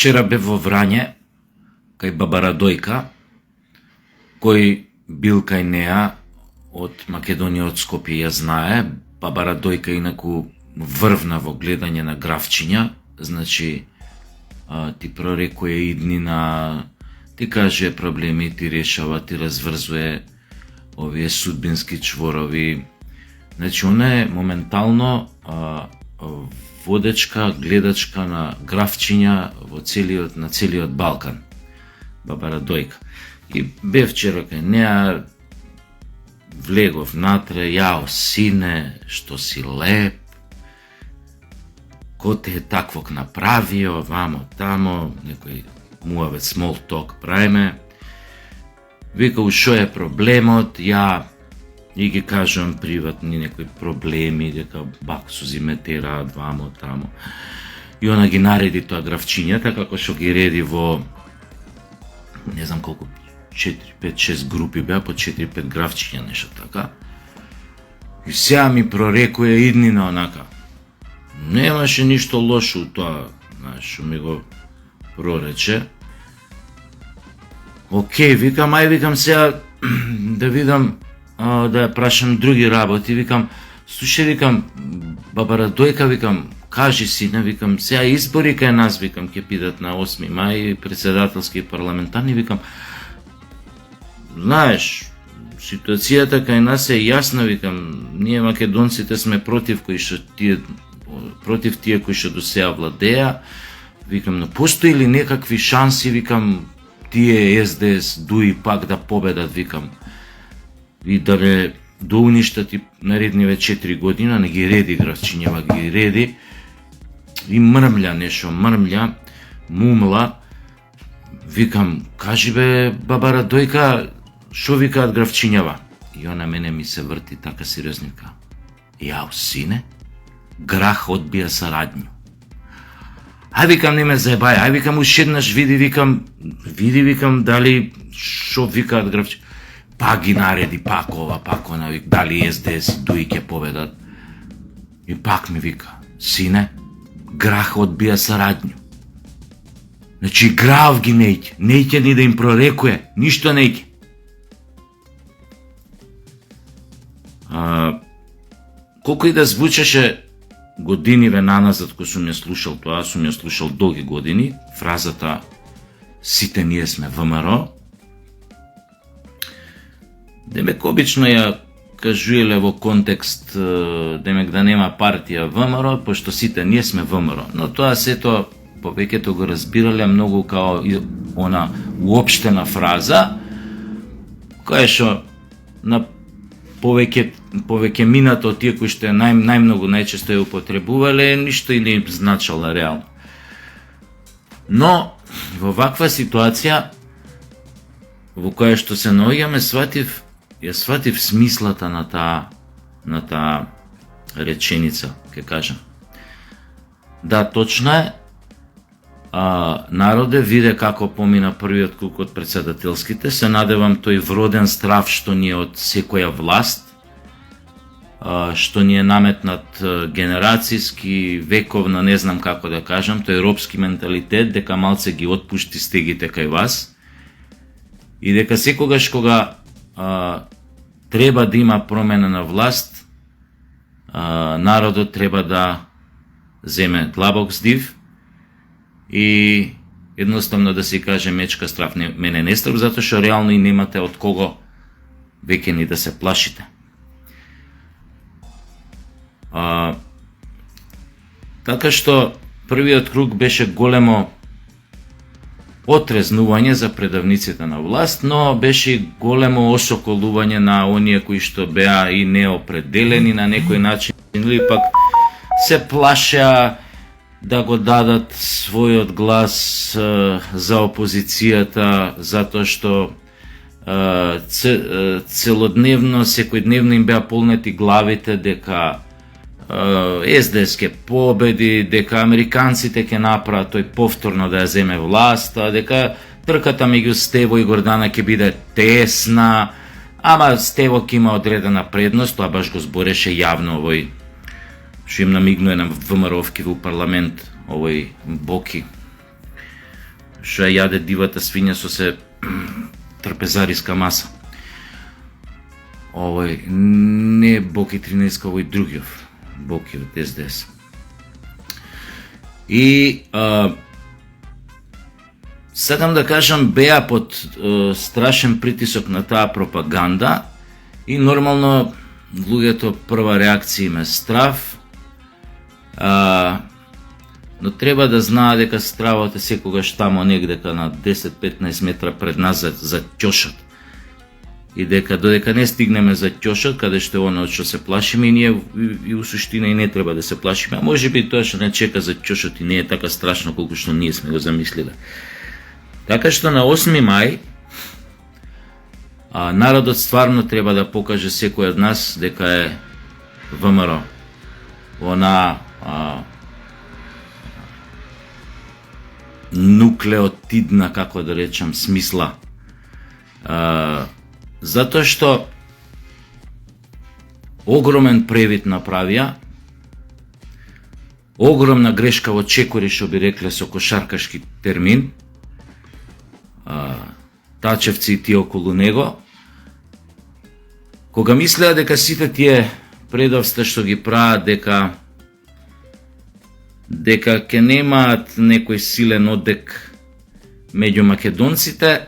Вчера бе во Врање, кај баба Радојка, кој бил кај неа од Македонија, од Скопје, ја знае. Баба Радојка инаку врвна во гледање на графчиња, значи ти прорекуе иднина, ти каже проблеми, ти решава, ти разврзуе овие судбински чворови. Значи, она е моментално водечка, гледачка на графчиња на целиот Балкан, баба Радојка. И бе вчера кај неа, влегов натре, јао сине, што си леп, ко те е таквок направио, вамо тамо, некој муавец small talk правиме. Вика, ушо е проблемот, ја и ги кажам приватни некои проблеми, дека бак сузи ме тераат вамо тамо. И она ги нареди тоа графчињата, како што ги реди во, не знам колку, 4, 5, 6 групи беа, по 4-5 графчиња, нешто така. И сега ми прорекуе иднина онака. Немаше ништо лошо у тоа, знаеш, што ми го прорече. Океј, викам, ај викам сега да видам, да ја прашам други работи, викам, слушај, викам, баба Радојка, викам, кажи сине, викам, сега избори кај нас, викам, ќе бидат на 8 мај, председателски и парламентарни, викам, знаеш, ситуацијата кај нас е јасна, викам, ние македонците сме против тие кои што до сега владеа, викам, но постои ли некакви шанси, викам, тие СДС дуи пак да победат, викам, и да не доуништат и наредниве 4 година, не ги реди графчињава, ги реди, и мрмља нешо, мумла, викам, кажи бе, баба Радојка, шо викаат графчињава? И она мене ми се врти така сериозника. Јао, сине, грах одбија сарадњу. Ај, викам, не ме заебај, ај, викам, уште еднаш види, викам, дали шо викаат графчињава. Пак ги нареди, пак ова, пак она, дали СДС дуи ќе победат. И пак ми вика, сине, грах одбија сарадњу. Значи, грав ги неќе ни да им прорекуе, ништо неќе. Колку и да звучеше годиниве наназад кој сум ја слушал тоа, сум ја слушал долги години, фразата сите ние сме ВМРО, демек обично ја кажуеле во контекст, демек да нема партија ВМРО, пошто сите ние сме ВМРО, но тоа сето повеќето го разбирале многу као она уопштена фраза, која што на повеќе минато од тие кои што најмногу најчесто ја употребувале, ништо и не значало реално. Но во ваква ситуација во која што се наоѓаме, ја сватив смислата на таа реченица, ќе кажам. Да, точно е, народе виде како помина првиот круг од председателските, се надевам тој вроден страв што ни е од секоја власт, што ни е наметнат генерацијски, вековно, не знам како да кажам, тој робски менталитет, дека малце ги отпушти стегите кај вас и дека секогаш кога треба да има промена на власт, народот треба да земе длабок здив и едноставно да си каже мечка страв, мене не страв, затоа што реално и немате од кого веќе ни да се плашите. Така што првиот круг беше големо отрезнување за предавниците на власт, но беше и големо осоколување на оние кои што беа и неопределени на некој начин, или пак се плашеа да го дадат својот глас за опозицијата, затоа што целодневно, секојдневно им беа полнети главите дека СДС ке победи, дека американците ќе направат тој повторно да ја земе власта, дека трката меѓу Стево и Гордана ќе биде тесна, ама Стево ќе има одредена предност, тоа баш го збореше јавно овој што им намигнуе на ВМРО-овки во парламент, овој Боки. што ја јаде дивата свиња со се трпезариска маса. Овој не Боки 13, овој другиот Боки од СДС. И сакам да кажам, беа под страшен притисок на таа пропаганда и нормално луѓето прва реакција им е страв, но треба да знаат дека стравот е секогаш тамо негдека на 10-15 метра пред нас за ќошот. И дека додека не стигнеме за ќошот, каде што е оно од што се плашиме, и ние и у суштина и не треба да се плашиме, а можеби тоа што не чека за ќошот и не е така страшно колку што ние сме го замислиле. Така што на 8 мај народот стварно треба да покаже секој од нас дека е ВМРО. Она нуклеотидна, како да речам, смисла. Затоа што огромен превид направија, огромна грешка во чекори, што би рекле со кошаркашки термин, Тачевци и тие околу него, кога мислеа дека сите тие предавства што ги прават, дека ќе немаат некој силен одек меѓу македонците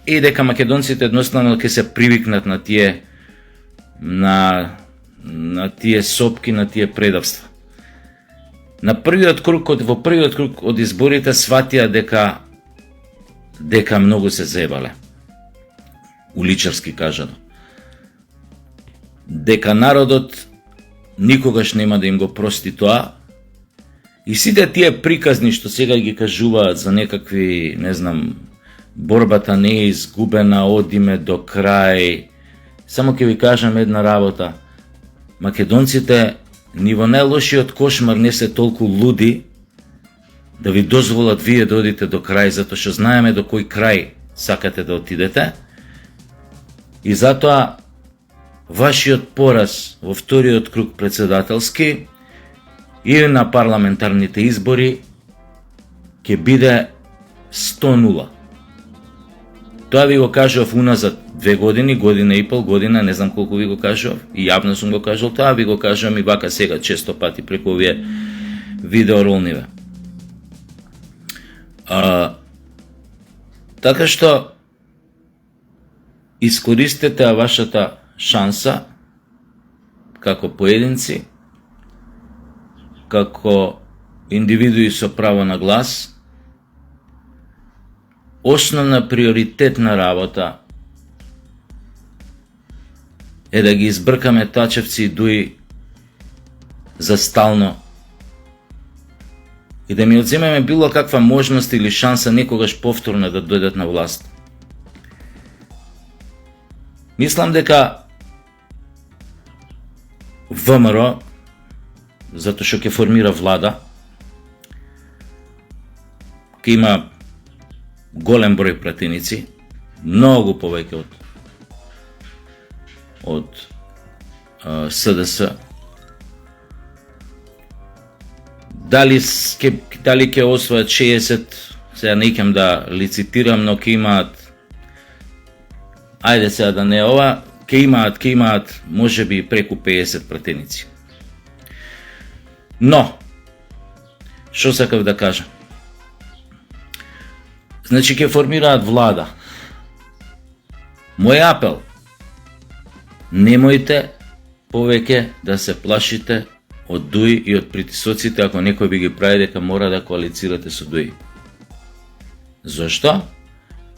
и дека македонците едноставно ќе се привикнат на тие сопки, на тие предавства. Во првиот круг од изборите сватија дека многу се зебале, уличарски кажано. Дека народот никогаш нема да им го прости тоа, и сите тие приказни што сега ги кажуваат за некакви, не знам, борбата не е изгубена, одиме до крај. Само ќе ви кажам една работа. Македонците ни во најлошиот кошмар не се толку луди да ви дозволат вие да одите до крај, затоа што знаеме до кој крај сакате да отидете. И затоа вашиот пораз во вториот круг председателски или на парламентарните избори ќе биде 100-0. Тоа ви го кажав уназад 2 години, година и пол, година, не знам колку ви го кажав, и јавно сум го кажал тоа, ви го кажам и вака сега често пати преку овие видеоролниве. Така што искористете вашата шанса како поединци, како индивидуи со право на глас. Основна приоритетна работа е да ги избркаме Тачевци и Дуи за стално и да ми одземеме било каква можност или шанса некогаш повторно да дојдат на власт. Мислам дека ВМРО, затоа што ќе формира влада, ќе има голем број пратеници, многу повеќе од СДС. Дали ќе освојат 60, сега не икам да лицитирам, но ќе имаат, ајде сега да не ова, ќе имаат можеби преку 50 пратеници. Но, што сакав да кажам? Значи ќе формираат влада. Мој апел: немојте повеќе да се плашите од Дуи и од притисоците, ако некој би ги прави дека мора да коалицирате со Дуи. Зошто?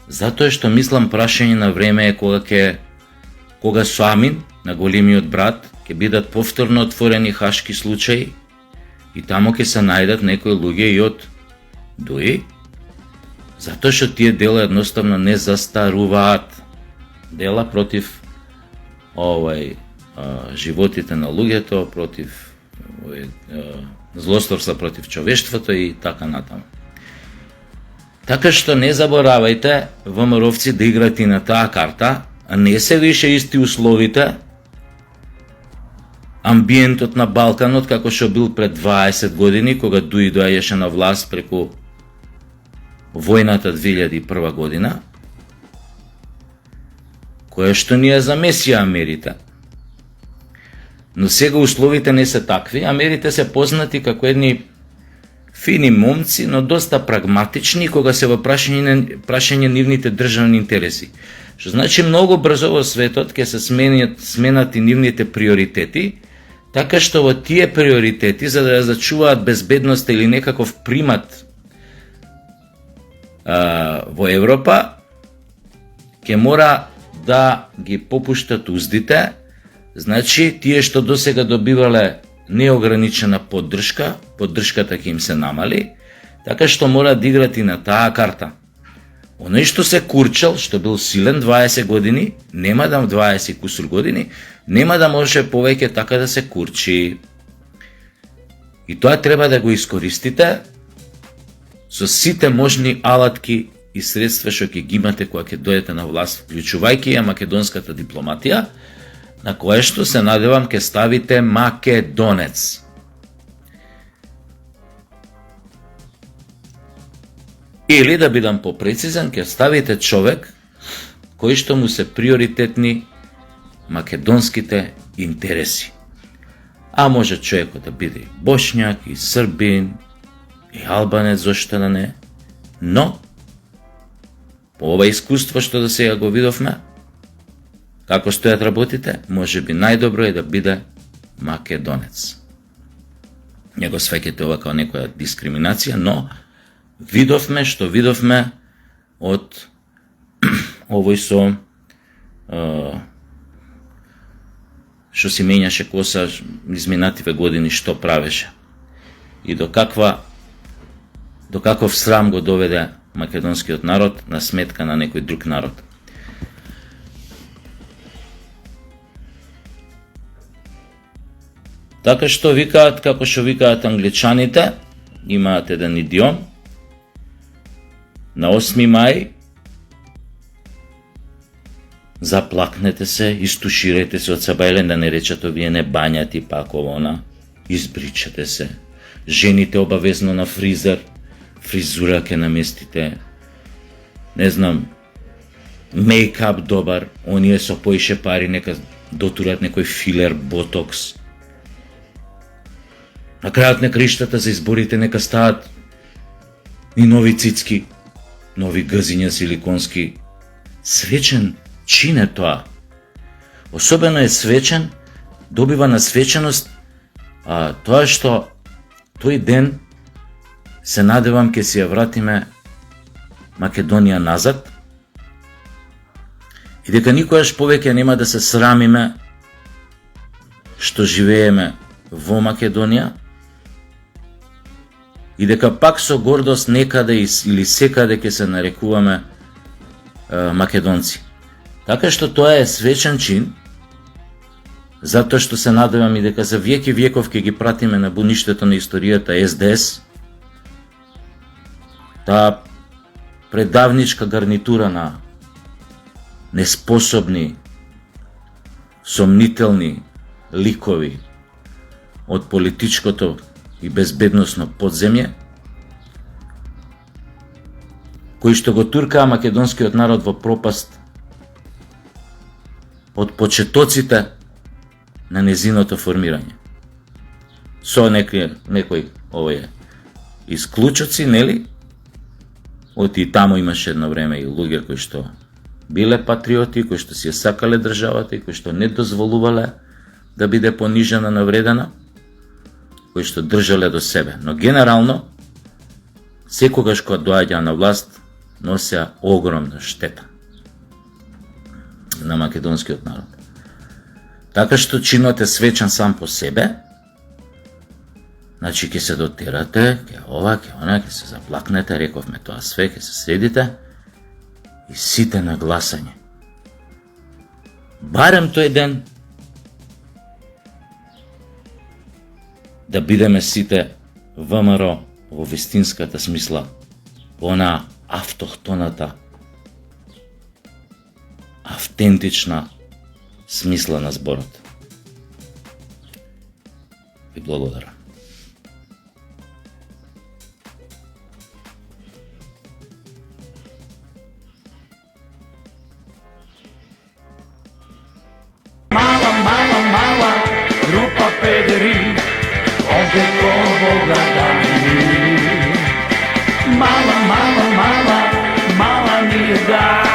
Затоа што мислам прашање на време е кога со Амин, на големиот брат, ќе бидат повторно отворени хашки случаи и тамо ќе се најдат некои луѓе и од Дуи, затоа што тие дела едноставно не застаруваат. Дела против животите на луѓето, против злосторства против човештвото и така натаму. Така што не заборавајте, ВМРО-вци, да играте на таа карта, а не се више исти условите, амбиентот на Балканот како што бил пред 20 години, кога Дуи доаѓаше на власт преку војната 2001 година, која што ни ја замесија Америте. Но сега условите не се такви. Америте се познати како едни фини момци, но доста прагматични кога се во прашање нивните државни интереси. Што значи многу брзо во светот ќе се сменат и нивните приоритети, така што во тие приоритети, за да ја зачуваат безбедноста или некаков примат во Европа, ќе мора да ги попуштат уздите. Значи, тие што досега добивале неограничена поддршка, поддршката ќе им се намали, така што мора да играт и на таа карта. Оној што се курчал, што бил силен 20 години, нема да 20 кусур години, нема да може повеќе така да се курчи. И тоа треба да го искористите со сите можни алатки и средства што ќе ги имате кога ќе дојдете на власт, вклучувајќи ја македонската дипломатија, на кое што се надевам ќе ставите македонец. Или, да бидам попрецизен, ќе ставите човек кој што му се приоритетни македонските интереси. А може човекот да биде и бошњак, и србин, и албанец, зошто да не. Но, по ова искуство што да сега го видовме, како стојат работите, може би најдобро е да биде македонец. Не го свеќате ова као некоја дискриминација, но видовме што видовме од овој со што си менјаше коса изминативе години, што правеше. И до каков срам го доведе македонскиот народ на сметка на некој друг народ. Така што викаат, како што викаат англичаните, имаат еден идиом, на 8 мај заплакнете се, истуширайте се од Сабајлен, да не речат овие не бањати пак овона, избричате се, жените обавезно на фризер, фризура ке наместите, не знам, мейкап добар, оние со поише пари нека дотурат некој филер, ботокс. На крајот на криштата за изборите нека стават и нови цицки, нови гъзиња силиконски. Свечен чин е тоа. Особено е свечен, добива на свеченост тоа што тој ден се надевам ке си ја вратиме Македонија назад и дека никогаш повеќе нема да се срамиме што живееме во Македонија и дека пак со гордост некаде или секаде ќе се нарекуваме македонци. Така што тоа е свечен чин, затоа што се надевам и дека за веки веков ќе ги пратиме на буништето на историјата СДС, таа предавничка гарнитура на неспособни, сомнителни ликови од политичкото и безбедносно подземје, кои што го туркаа македонскиот народ во пропаст од почетоците на незиното формирање. Со некои овие исклучоци, нели? Оти таму имаше едно време и луѓе кои што биле патриоти, кои што си ја сакале државата и кои што не дозволувале да биде понижена, навредена, кои што држале до себе. Но генерално, секогаш кога доаѓа на власт, носеа огромна штета на македонскиот народ. Така што чинот е свечен сам по себе, значи ќе се дотерате, ќе ова, ќе она, ќе се заплакнете, рековме тоа све, ќе се седите и сите на гласање. Барем тој ден да бидеме сите ВМРО во вистинската смисла, она автохтоната, автентична смисла на зборот. Ви благодарам. vederi, ovdje kod Boga dani. Mala, mala, mala, mala mi je da.